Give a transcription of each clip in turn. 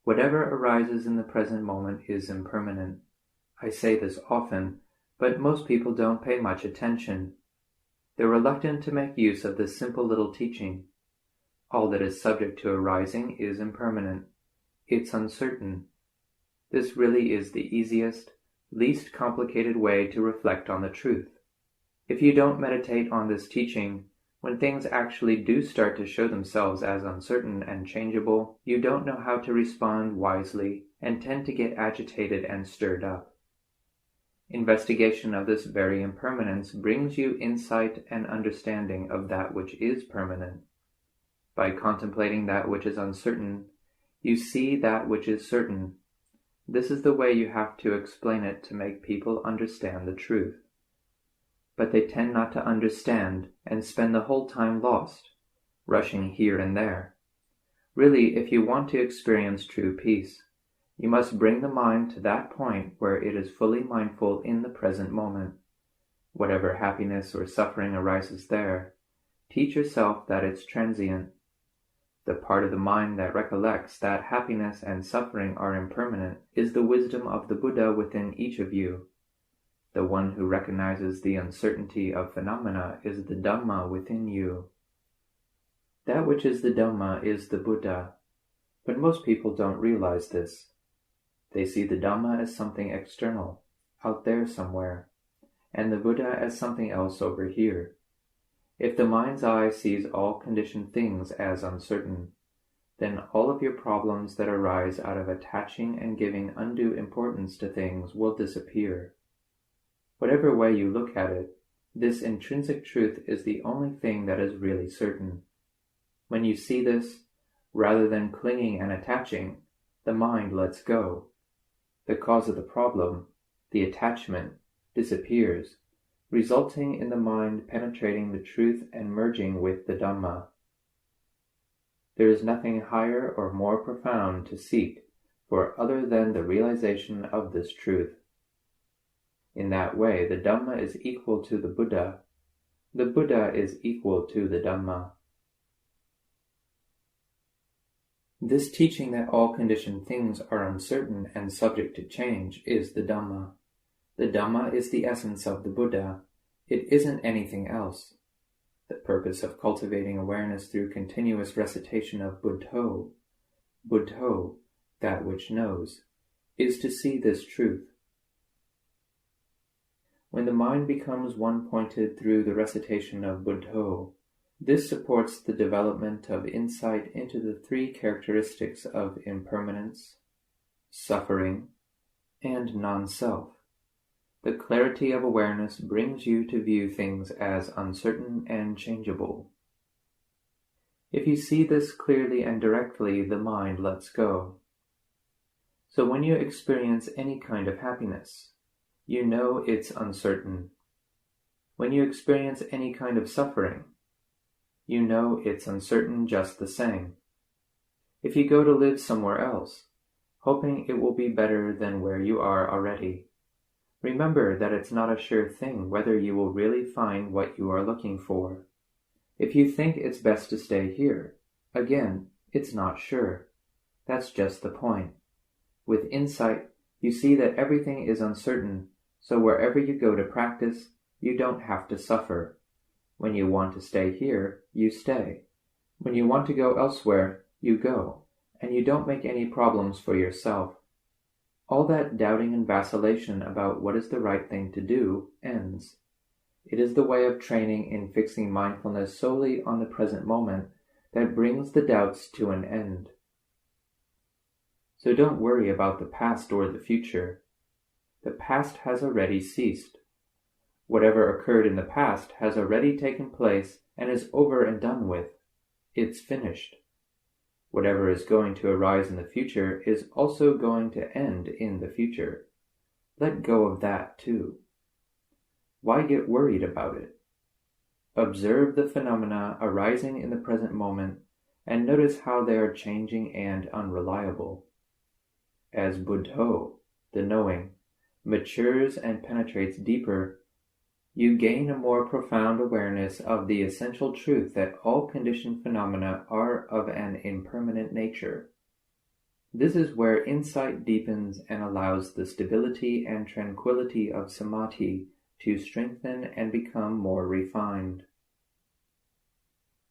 Whatever arises in the present moment is impermanent. I say this often, but most people don't pay much attention. They're reluctant to make use of this simple little teaching. All that is subject to arising is impermanent. It's uncertain. This really is the easiest, least complicated way to reflect on the truth. If you don't meditate on this teaching, when things actually do start to show themselves as uncertain and changeable, you don't know how to respond wisely and tend to get agitated and stirred up. Investigation of this very impermanence brings you insight and understanding of that which is permanent. By contemplating that which is uncertain, you see that which is certain. This is the way you have to explain it to make people understand the truth. But they tend not to understand and spend the whole time lost, rushing here and there. Really, if you want to experience true peace, you must bring the mind to that point where it is fully mindful in the present moment. Whatever happiness or suffering arises there, teach yourself that it's transient. The part of the mind that recollects that happiness and suffering are impermanent is the wisdom of the Buddha within each of you. The one who recognizes the uncertainty of phenomena is the Dhamma within you. That which is the Dhamma is the Buddha, but most people don't realize this. They see the Dhamma as something external, out there somewhere, and the Buddha as something else over here. If the mind's eye sees all conditioned things as uncertain, then all of your problems that arise out of attaching and giving undue importance to things will disappear. Whatever way you look at it, this intrinsic truth is the only thing that is really certain. When you see this, rather than clinging and attaching, the mind lets go. The cause of the problem, the attachment, disappears, resulting in the mind penetrating the truth and merging with the Dhamma. There is nothing higher or more profound to seek for other than the realization of this truth. In that way, the Dhamma is equal to the Buddha. The Buddha is equal to the Dhamma. This teaching that all conditioned things are uncertain and subject to change is the Dhamma. The Dhamma is the essence of the Buddha. It isn't anything else. The purpose of cultivating awareness through continuous recitation of Buddho, Buddho, that which knows, is to see this truth. When the mind becomes one-pointed through the recitation of Buddho, this supports the development of insight into the three characteristics of impermanence, suffering, and non-self. The clarity of awareness brings you to view things as uncertain and changeable. If you see this clearly and directly, the mind lets go. So when you experience any kind of happiness, you know it's uncertain. When you experience any kind of suffering, you know it's uncertain just the same. If you go to live somewhere else, hoping it will be better than where you are already, remember that it's not a sure thing whether you will really find what you are looking for. If you think it's best to stay here, again, it's not sure. That's just the point. With insight, you see that everything is uncertain, so wherever you go to practice, you don't have to suffer. When you want to stay here, you stay. When you want to go elsewhere, you go, and you don't make any problems for yourself. All that doubting and vacillation about what is the right thing to do ends. It is the way of training in fixing mindfulness solely on the present moment that brings the doubts to an end. So don't worry about the past or the future. The past has already ceased. Whatever occurred in the past has already taken place and is over and done with. It's finished. Whatever is going to arise in the future is also going to end in the future. Let go of that too. Why get worried about it? Observe the phenomena arising in the present moment and notice how they are changing and unreliable. As Buddho, the knowing, matures and penetrates deeper, you gain a more profound awareness of the essential truth that all conditioned phenomena are of an impermanent nature. This is where insight deepens and allows the stability and tranquility of samadhi to strengthen and become more refined.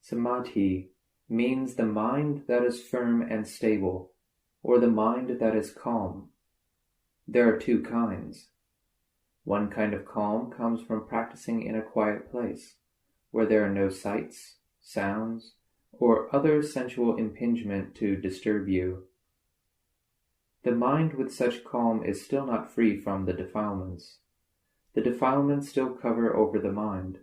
Samadhi means the mind that is firm and stable, or the mind that is calm. There are two kinds. One kind of calm comes from practicing in a quiet place, where there are no sights, sounds, or other sensual impingement to disturb you. The mind with such calm is still not free from the defilements. The defilements still cover over the mind,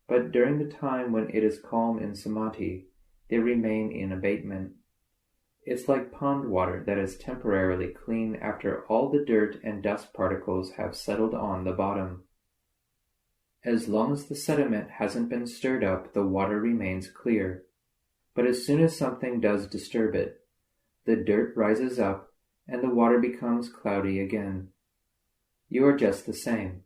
but during the time when it is calm in samadhi, they remain in abatement. It's like pond water that is temporarily clean after all the dirt and dust particles have settled on the bottom. As long as the sediment hasn't been stirred up, the water remains clear. But as soon as something does disturb it, the dirt rises up and the water becomes cloudy again. You are just the same.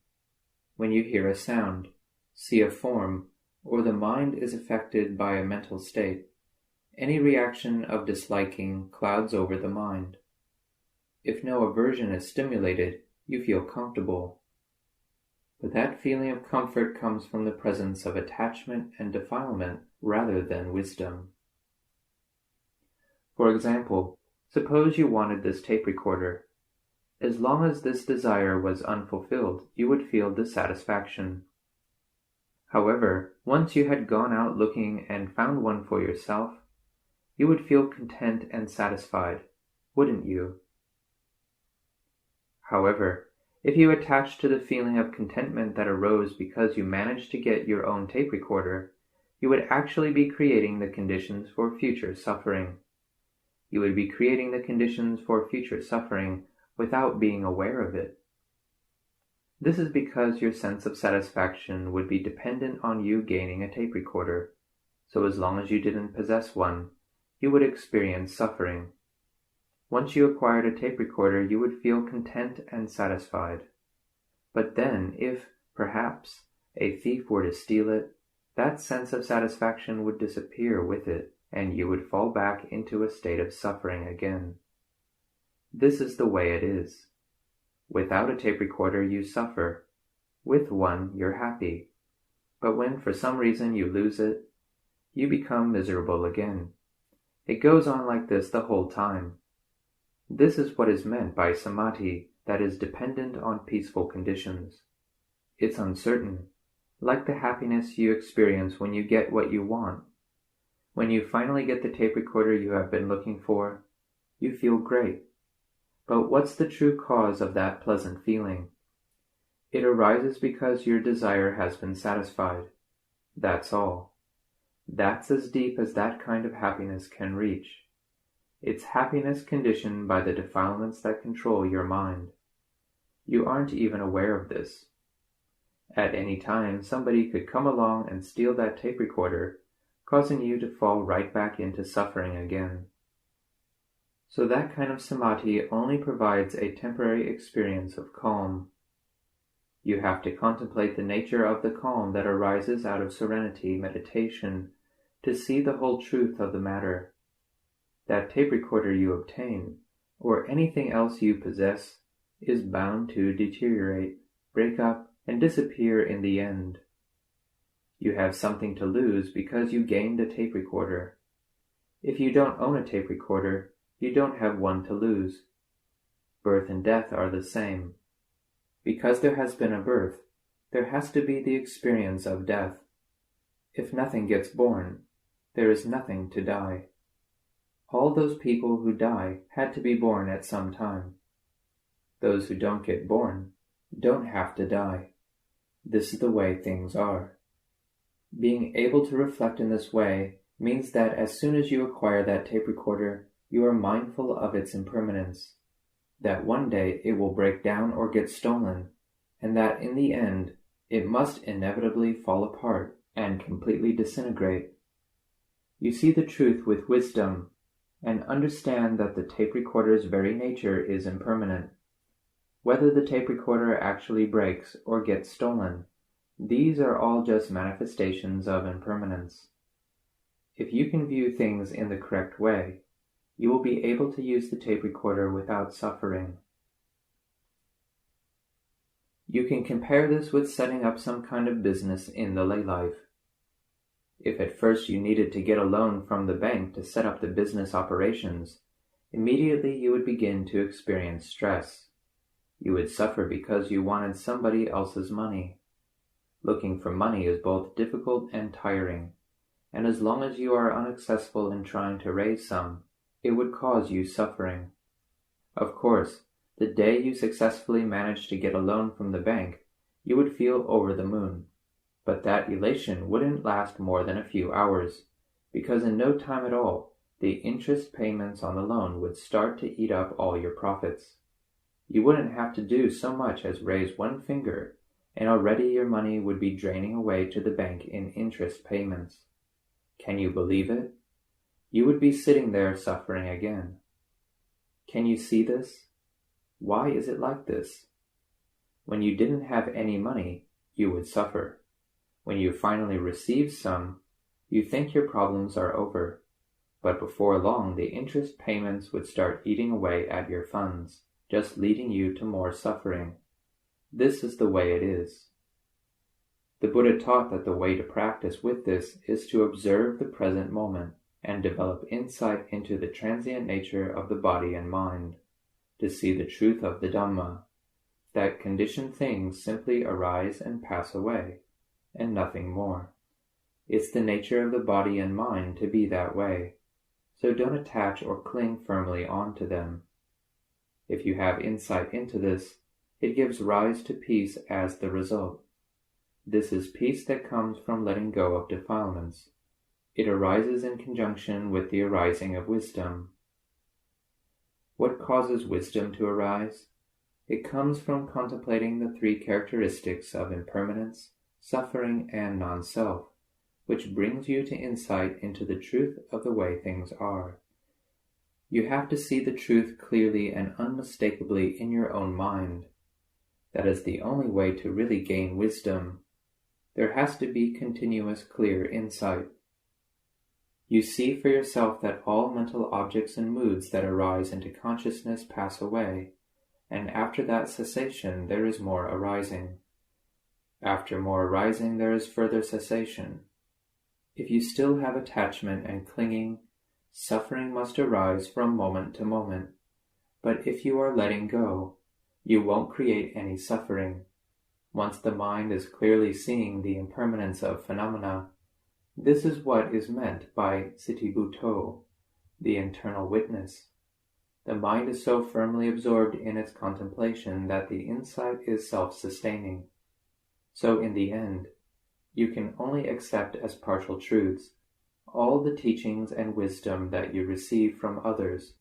When you hear a sound, see a form, or the mind is affected by a mental state, any reaction of disliking clouds over the mind. If no aversion is stimulated, you feel comfortable. But that feeling of comfort comes from the presence of attachment and defilement rather than wisdom. For example, suppose you wanted this tape recorder. As long as this desire was unfulfilled, you would feel dissatisfaction. However, once you had gone out looking and found one for yourself, you would feel content and satisfied, wouldn't you? However, if you attach to the feeling of contentment that arose because you managed to get your own tape recorder, you would actually be creating the conditions for future suffering. You would be creating the conditions for future suffering without being aware of it. This is because your sense of satisfaction would be dependent on you gaining a tape recorder, so as long as you didn't possess one, you would experience suffering. Once you acquired a tape recorder, you would feel content and satisfied. But then, if, perhaps, a thief were to steal it, that sense of satisfaction would disappear with it, and you would fall back into a state of suffering again. This is the way it is. Without a tape recorder, you suffer. With one, you're happy. But when for some reason you lose it, you become miserable again. It goes on like this the whole time. This is what is meant by samadhi that is dependent on peaceful conditions. It's uncertain, like the happiness you experience when you get what you want. When you finally get the tape recorder you have been looking for, you feel great. But what's the true cause of that pleasant feeling? It arises because your desire has been satisfied. That's all. That's as deep as that kind of happiness can reach. It's happiness conditioned by the defilements that control your mind. You aren't even aware of this. At any time, somebody could come along and steal that tape recorder, causing you to fall right back into suffering again. So that kind of samadhi only provides a temporary experience of calm. You have to contemplate the nature of the calm that arises out of serenity meditation to see the whole truth of the matter. That tape recorder you obtain, or anything else you possess, is bound to deteriorate, break up, and disappear in the end. You have something to lose because you gained a tape recorder. If you don't own a tape recorder, you don't have one to lose. Birth and death are the same. Because there has been a birth, there has to be the experience of death. If nothing gets born, there is nothing to die. All those people who die had to be born at some time. Those who don't get born don't have to die. This is the way things are. Being able to reflect in this way means that as soon as you acquire that tape recorder, you are mindful of its impermanence, that one day it will break down or get stolen, and that in the end it must inevitably fall apart and completely disintegrate. You see the truth with wisdom and understand that the tape recorder's very nature is impermanent. Whether the tape recorder actually breaks or gets stolen, these are all just manifestations of impermanence. If you can view things in the correct way, you will be able to use the tape recorder without suffering. You can compare this with setting up some kind of business in the lay life. If at first you needed to get a loan from the bank to set up the business operations, immediately you would begin to experience stress. You would suffer because you wanted somebody else's money. Looking for money is both difficult and tiring, and as long as you are unsuccessful in trying to raise some, it would cause you suffering. Of course, the day you successfully managed to get a loan from the bank, you would feel over the moon. But that elation wouldn't last more than a few hours, because in no time at all, the interest payments on the loan would start to eat up all your profits. You wouldn't have to do so much as raise one finger, and already your money would be draining away to the bank in interest payments. Can you believe it? You would be sitting there suffering again. Can you see this? Why is it like this? When you didn't have any money, you would suffer. When you finally receive some, you think your problems are over, but before long the interest payments would start eating away at your funds, just leading you to more suffering. This is the way it is. The Buddha taught that the way to practice with this is to observe the present moment and develop insight into the transient nature of the body and mind, to see the truth of the Dhamma, that conditioned things simply arise and pass away, and nothing more. It's the nature of the body and mind to be that way, so don't attach or cling firmly onto them. If you have insight into this, it gives rise to peace as the result. This is peace that comes from letting go of defilements. It arises in conjunction with the arising of wisdom. What causes wisdom to arise? It comes from contemplating the three characteristics of impermanence, suffering, and non-self, which brings you to insight into the truth of the way things are. You have to see the truth clearly and unmistakably in your own mind. That is the only way to really gain wisdom. There has to be continuous, clear insight. You see for yourself that all mental objects and moods that arise into consciousness pass away, and after that cessation there is more arising. After more arising there is further cessation. If you still have attachment and clinging, suffering must arise from moment to moment. But if you are letting go, you won't create any suffering. Once the mind is clearly seeing the impermanence of phenomena, this is what is meant by Sitibhuto, the internal witness. The mind is so firmly absorbed in its contemplation that the insight is self-sustaining. So in the end, you can only accept as partial truths all the teachings and wisdom that you receive from others,